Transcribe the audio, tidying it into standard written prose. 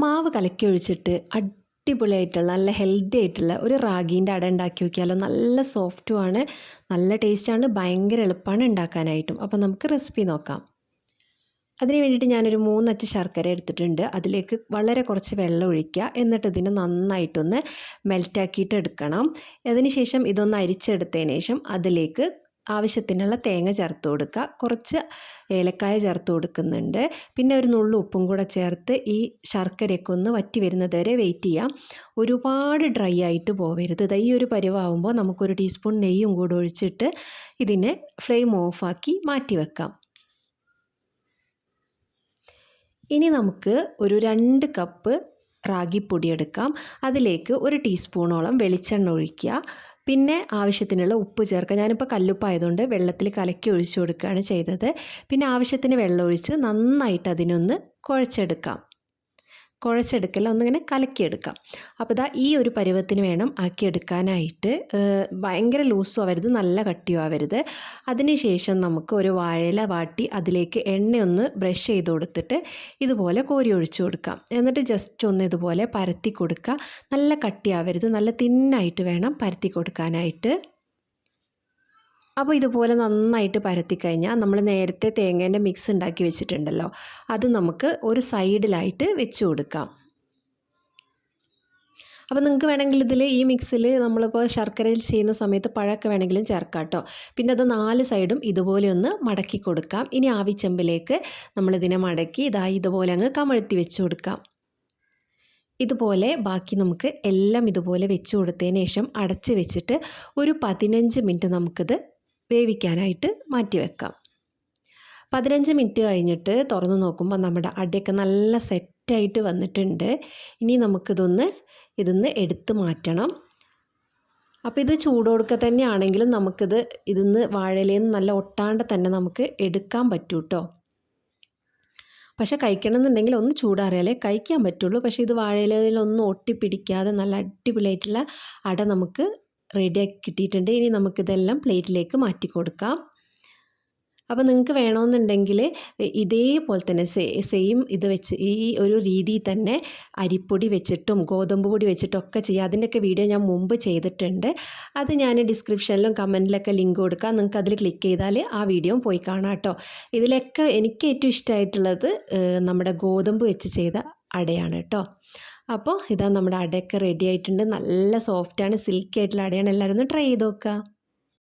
മാവ് കലക്കി ഒഴിച്ചിട്ട് അടിപൊളിയായിട്ടുള്ള നല്ല ഹെൽത്തി ആയിട്ടുള്ള ഒരു റാഗീൻ്റെ അട ഉണ്ടാക്കി നോക്കിയാലോ. നല്ല സോഫ്റ്റുമാണ്, നല്ല ടേസ്റ്റാണ്, ഭയങ്കര എളുപ്പമാണ് ഉണ്ടാക്കാനായിട്ടും. അപ്പോൾ നമുക്ക് റെസിപ്പി നോക്കാം. അതിന് വേണ്ടിയിട്ട് ഞാനൊരു 3 അച്ച് ശർക്കര എടുത്തിട്ടുണ്ട്. അതിലേക്ക് വളരെ കുറച്ച് വെള്ളം ഒഴിക്കുക. എന്നിട്ട് ഇതിനെ നന്നായിട്ടൊന്ന് മെൽറ്റാക്കിയിട്ട് എടുക്കണം. അതിനുശേഷം ഇതൊന്ന് അരിച്ചെടുത്തതിന് ശേഷം അതിലേക്ക് ആവശ്യത്തിനുള്ള തേങ്ങ ചേർത്ത് കൊടുക്കുക. കുറച്ച് ഏലക്കായ ചേർത്ത് കൊടുക്കുന്നുണ്ട്. പിന്നെ ഒരു നുള്ളു ഉപ്പും കൂടെ ചേർത്ത് ഈ ശർക്കരയൊക്കെ ഒന്ന് വറ്റി വരുന്നത് വരെ വെയിറ്റ് ചെയ്യാം. ഒരുപാട് ഡ്രൈ ആയിട്ട് പോവരുത്. ഈ ഒരു പരുവാകുമ്പോൾ നമുക്കൊരു ടീസ്പൂൺ നെയ്യും കൂടെ ഒഴിച്ചിട്ട് ഇതിനെ ഫ്ലെയിം ഓഫാക്കി മാറ്റി വെക്കാം. ഇനി നമുക്ക് ഒരു 2 കപ്പ് റാഗിപ്പൊടി എടുക്കാം. അതിലേക്ക് 1 ടീസ്പൂണോളം വെളിച്ചെണ്ണ ഒഴിക്കുക. പിന്നെ ആവശ്യത്തിനുള്ള ഉപ്പ് ചേർക്കുക. ഞാനിപ്പോൾ കല്ലുപ്പായതുകൊണ്ട് വെള്ളത്തിൽ കലക്കി ഒഴിച്ചു കൊടുക്കുകയാണ് ചെയ്തത്. പിന്നെ ആവശ്യത്തിന് വെള്ളം ഒഴിച്ച് നന്നായിട്ട് അതിനൊന്ന് കുഴച്ചെടുക്കല്ല, ഒന്നിങ്ങനെ കലക്കിയെടുക്കാം. അപ്പോൾ ഈ ഒരു പരുവത്തിന് വേണം ആക്കിയെടുക്കാനായിട്ട്. ഭയങ്കര ലൂസും ആവരുത്, നല്ല കട്ടിയും ആവരുത്. അതിനുശേഷം നമുക്ക് ഒരു വാഴയില വാട്ടി അതിലേക്ക് എണ്ണയൊന്ന് ബ്രഷ് ചെയ്ത് കൊടുത്തിട്ട് ഇതുപോലെ കോരി ഒഴിച്ചു കൊടുക്കാം. എന്നിട്ട് ജസ്റ്റ് ഒന്ന് ഇതുപോലെ പരത്തി കൊടുക്കുക. നല്ല കട്ടിയാവരുത്, നല്ല തിന്നായിട്ട് വേണം പരത്തി കൊടുക്കാനായിട്ട്. അപ്പോൾ ഇതുപോലെ നന്നായിട്ട് പരത്തി കഴിഞ്ഞാൽ നമ്മൾ നേരത്തെ തേങ്ങേൻ്റെ മിക്സ് ഉണ്ടാക്കി വെച്ചിട്ടുണ്ടല്ലോ, അത് നമുക്ക് ഒരു സൈഡിലായിട്ട് വെച്ച് കൊടുക്കാം. അപ്പോൾ നിങ്ങൾക്ക് വേണമെങ്കിൽ ഈ മിക്സിൽ നമ്മളിപ്പോൾ ശർക്കരയിൽ ചെയ്യുന്ന സമയത്ത് പഴമൊക്കെ വേണമെങ്കിലും ചേർക്കാം കേട്ടോ. പിന്നെ അത് 4 സൈഡും ഇതുപോലെ ഒന്ന് മടക്കി കൊടുക്കാം. ഇനി ആവിച്ചെമ്പിലേക്ക് നമ്മളിതിനെ മടക്കി ഇതുപോലെ അങ്ങ് കമഴ്ത്തി വെച്ച് കൊടുക്കാം. ഇതുപോലെ ബാക്കി നമുക്ക് എല്ലാം ഇതുപോലെ വെച്ച് കൊടുത്തതിന് ശേഷം അടച്ച് വെച്ചിട്ട് ഒരു 15 മിനിറ്റ് നമുക്കിത് വേവിക്കാനായിട്ട് മാറ്റി വെക്കാം. 15 മിനിറ്റ് കഴിഞ്ഞിട്ട് തുറന്ന് നോക്കുമ്പോൾ നമ്മുടെ അടയൊക്കെ നല്ല സെറ്റായിട്ട് വന്നിട്ടുണ്ട്. ഇനി നമുക്കിതൊന്ന് എടുത്ത് മാറ്റണം. അപ്പോൾ ഇത് ചൂടോടുക്കെ തന്നെ ആണെങ്കിലും ഇതിന്ന് വാഴയിലയിൽ നിന്ന് നല്ല ഒട്ടാണ്ട് തന്നെ നമുക്ക് എടുക്കാൻ പറ്റും കേട്ടോ. പക്ഷേ കഴിക്കണമെന്നുണ്ടെങ്കിൽ ഒന്ന് ചൂടാറിയാലേ കഴിക്കാൻ പറ്റുള്ളൂ. പക്ഷേ ഇത് വാഴയിലയിലൊന്നും ഒട്ടിപ്പിടിക്കാതെ നല്ല അടിപൊളിയായിട്ടുള്ള അട നമുക്ക് റെഡിയാക്കി കിട്ടിയിട്ടുണ്ട്. ഇനി നമുക്കിതെല്ലാം പ്ലേറ്റിലേക്ക് മാറ്റി കൊടുക്കാം. അപ്പോൾ നിങ്ങൾക്ക് വേണമെന്നുണ്ടെങ്കിൽ ഇതേപോലെ തന്നെ സെയിം ഇത് വെച്ച് ഈ ഒരു രീതിയിൽ തന്നെ അരിപ്പൊടി വെച്ചിട്ടും ഗോതമ്പ് പൊടി വെച്ചിട്ടൊക്കെ ചെയ്യുക. അതിൻ്റെയൊക്കെ വീഡിയോ ഞാൻ മുമ്പ് ചെയ്തിട്ടുണ്ട്. അത് ഞാൻ ഡിസ്ക്രിപ്ഷനിലും കമൻറ്റിലൊക്കെ ലിങ്ക് കൊടുക്കാം. നിങ്ങൾക്ക് അതിൽ ക്ലിക്ക് ചെയ്താൽ ആ വീഡിയോ പോയി കാണാം കേട്ടോ. ഇതിലൊക്കെ എനിക്ക് ഏറ്റവും ഇഷ്ടമായിട്ടുള്ളത് നമ്മുടെ ഗോതമ്പ് വെച്ച് ചെയ്ത അടയാണ് കേട്ടോ. അപ്പോൾ നമ്മുടെ അടയൊക്കെ റെഡി ആയിട്ടുണ്ട്. നല്ല സോഫ്റ്റാണ്, സിൽക്കി ആയിട്ടുള്ള അടയാണ്. എല്ലാവരും ഒന്ന് ട്രൈ ചെയ്ത് നോക്കുക.